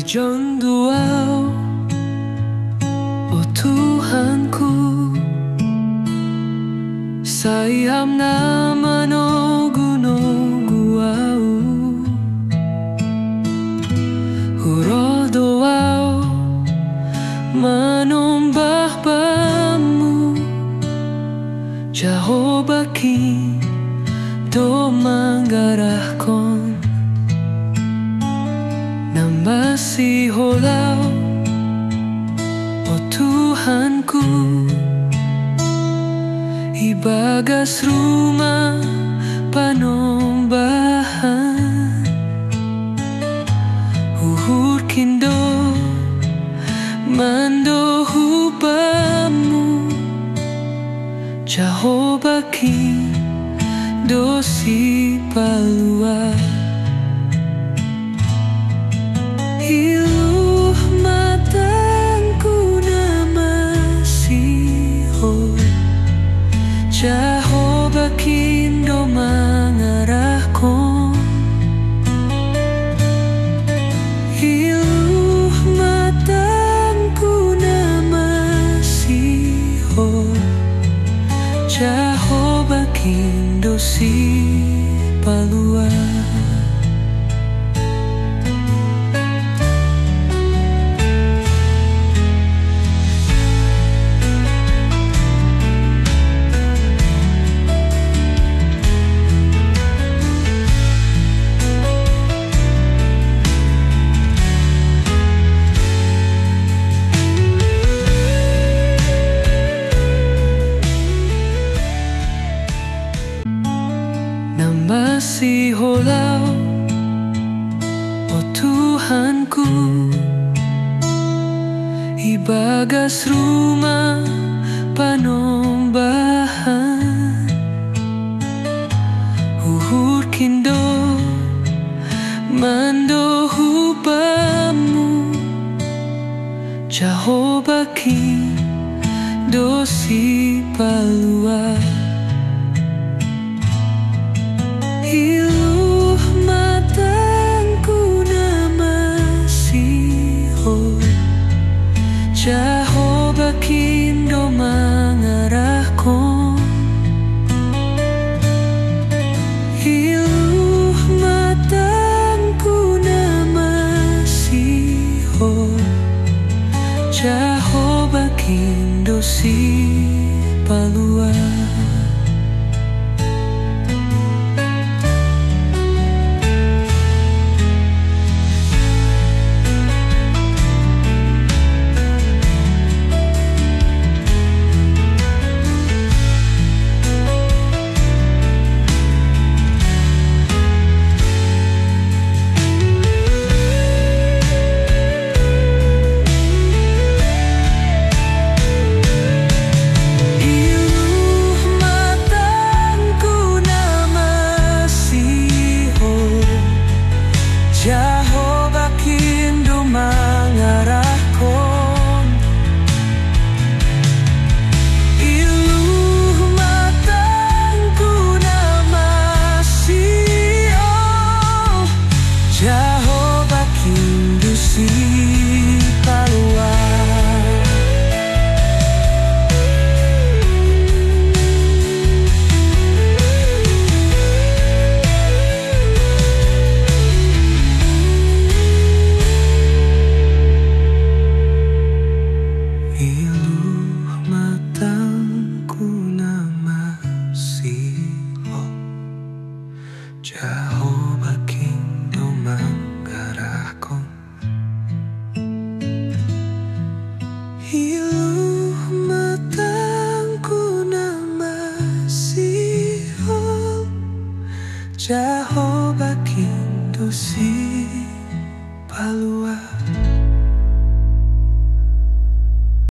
Ijon duau, oh Tuhanku, sayam nama no gunung guau, huro doau, manombah bamu, Jehovah ki do manggarahkon. Masih holau, oh Tuhanku, ibagas rumah panombahan, uhur kindo mando hubamu, Jehovah ki dosi palua. Iluh matangku namasiho, Jehovah kindo mangarahkon. Iluh matangku namasiho, Jehovah kindo si palua. Masih holau, oh Tuhanku, ibagas rumah panombahan, uhur kindo mando hubamu, Jehovah ki dosi palua. Iluh matangku namasiho, Jehovah kindo mangarahkon. Iluh matangku namasiho, Jehovah kindo si palua. Jehovah kindo mangarahkon. Iluh matangku namasiho, Jehovah kindo si palua. Iluh matangku namasiho,